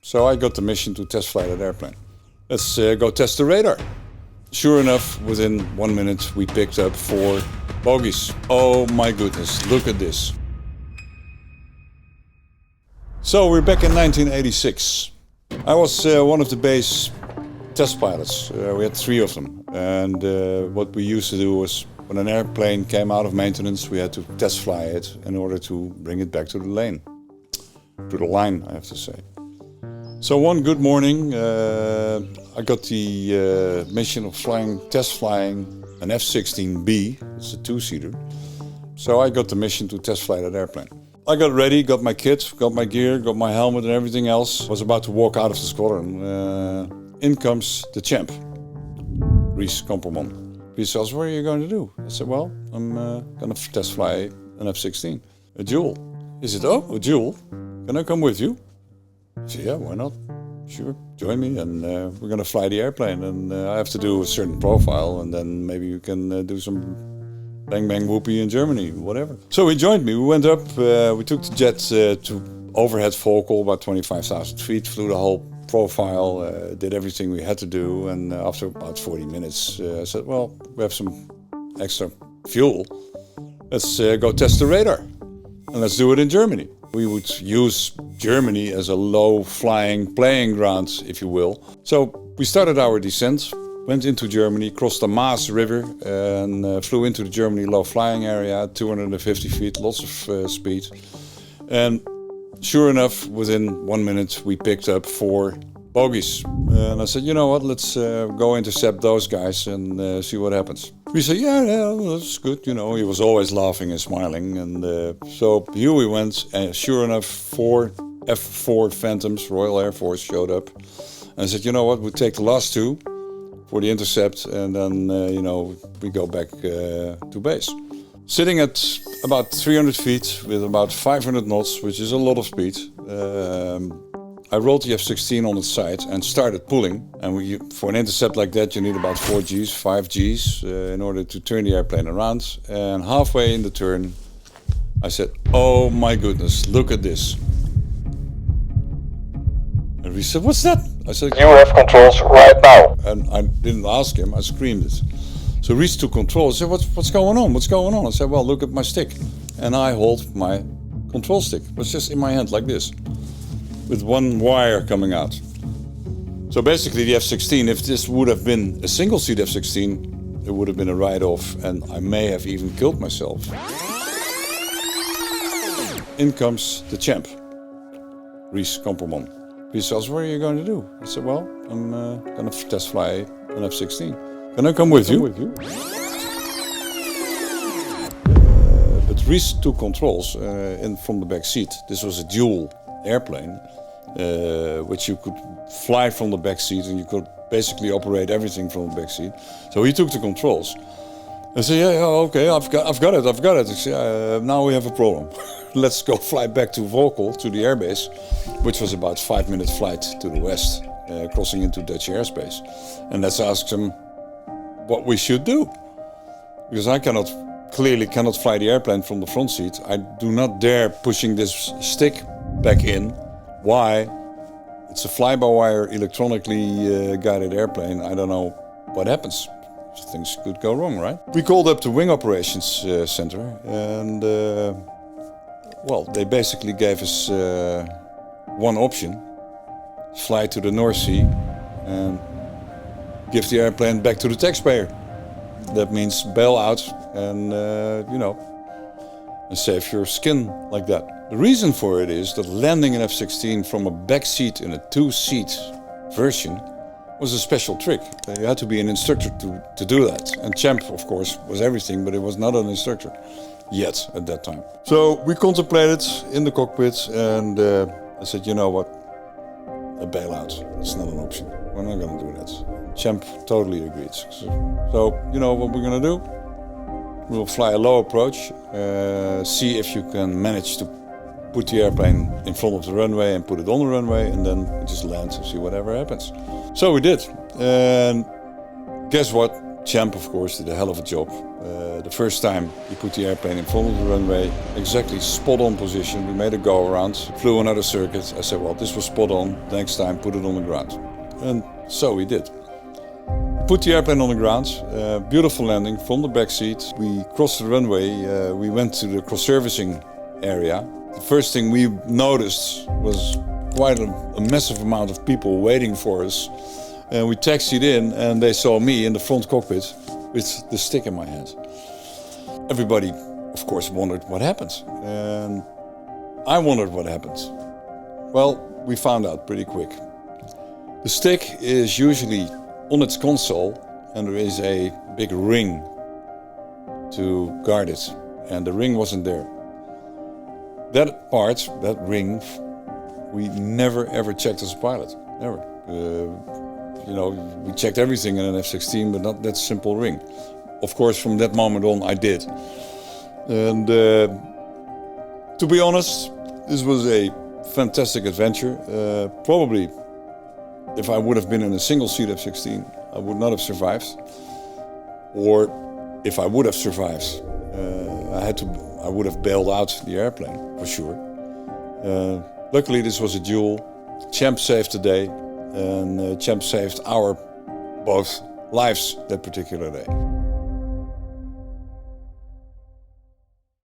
So I got the mission to test fly that airplane. Let's go test the radar. Sure enough, within 1 minute we picked up 4 bogies. Oh my goodness, look at this. So we're back in 1986. I was one of the base test pilots. We had 3 of them. And what we used to do was, when an airplane came out of maintenance, we had to test fly it in order to bring it back to the lane. To the line, I have to say. So one good morning, I got the mission of test flying an F-16B. It's a 2-seater. So I got the mission to test fly that airplane. I got ready, got my kit, got my gear, got my helmet and everything else. I was about to walk out of the squadron. In comes the champ, Reese Komperman. He says, "What are you going to do?" I said, "Well, I'm going to test fly an F-16, a dual." He said, "Oh, a dual? Can I come with you?" I said, "Yeah, why not? Sure, join me, and we're going to fly the airplane. And I have to do a certain profile, and then maybe you can do some bang bang whoopie in Germany, whatever." So he joined me. We went up. We took the jet to overhead focal, about 25,000 feet, flew the whole profile, did everything we had to do, and after about 40 minutes I said, "Well, we have some extra fuel. Let's go test the radar, and let's do it in Germany." We would use Germany as a low-flying playing ground, if you will. So we started our descent, went into Germany, crossed the Maas River, and flew into the Germany low-flying area, 250 feet, lots of speed. And sure enough, within 1 minute, we picked up 4 bogies. And I said, "You know what, let's go intercept those guys and see what happens." We said, yeah, that's good. You know, he was always laughing and smiling. And so here we went, and sure enough, 4 F-4 Phantoms, Royal Air Force, showed up. And I said, "You know what, we'll take the last 2 for the intercept, and then, we go back to base." Sitting at about 300 feet with about 500 knots, which is a lot of speed, I rolled the F-16 on its side and started pulling. And for an intercept like that, you need about 4 Gs, 5 Gs in order to turn the airplane around. And halfway in the turn, I said, "Oh my goodness, look at this." And he said, "What's that?" I said, "You have controls right now." And I didn't ask him, I screamed it. So Reese took control. I said, what's going on? What's going on? I said, "Well, look at my stick." And I hold my control stick. It was just in my hand like this, with one wire coming out. So basically the F-16, if this would have been a single-seat F-16, it would have been a write-off, and I may have even killed myself. In comes the champ, Reese Komperman. He says, "What are you going to do?" I said, "Well, I'm going to test fly an F-16. Can I come with you?" But Reese took controls from the back seat. This was a dual airplane, which you could fly from the back seat, and you could basically operate everything from the back seat. So he took the controls. I said, "Yeah, okay, I've got it. I said, now we have a problem. Let's go fly back to Vocal, to the airbase," which was about 5-minute flight to the west, crossing into Dutch airspace. And let's ask them what we should do, because I clearly cannot fly the airplane from the front seat. I do not dare pushing this stick back in. Why? It's a fly-by-wire electronically guided airplane. I don't know what happens. Things could go wrong, right? We called up the Wing Operations Center, and they basically gave us one option: fly to the North Sea and give the airplane back to the taxpayer. That means bail out and, and save your skin like that. The reason for it is that landing an F-16 from a back seat in a 2-seat version was a special trick. You had to be an instructor to do that. And Champ, of course, was everything, but it was not an instructor yet at that time. So we contemplated in the cockpit, and I said, "You know what? A bailout. It's not an option. We're not going to do that." Champ totally agreed. So you know what we're going to do? We'll fly a low approach, see if you can manage to put the airplane in front of the runway and put it on the runway, and then we just land and see whatever happens. So we did. And guess what? Champ, of course, did a hell of a job. The first time he put the airplane in front of the runway, exactly spot on position. We made a go around, flew another circuit. I said, well, this was spot on. Next time, put it on the ground. And so we did. Put the airplane on the ground, beautiful landing from the back seat. We crossed the runway, we went to the cross-servicing area. The first thing we noticed was quite a massive amount of people waiting for us. And we taxied in and they saw me in the front cockpit with the stick in my hand. Everybody, of course, wondered what happened. And I wondered what happened. Well, we found out pretty quick. The stick is usually on its console and there is a big ring to guard it. And the ring wasn't there. That part, that ring, we never ever checked as a pilot, never. We checked everything in an F-16, but not that simple ring. Of course, from that moment on, I did. And to be honest, this was a fantastic adventure. Probably, if I would have been in a single-seat F-16, I would not have survived. Or if I would have survived, I would have bailed out the airplane, for sure. Luckily, this was a duel. Champ saved the day, and Champ saved our both lives that particular day.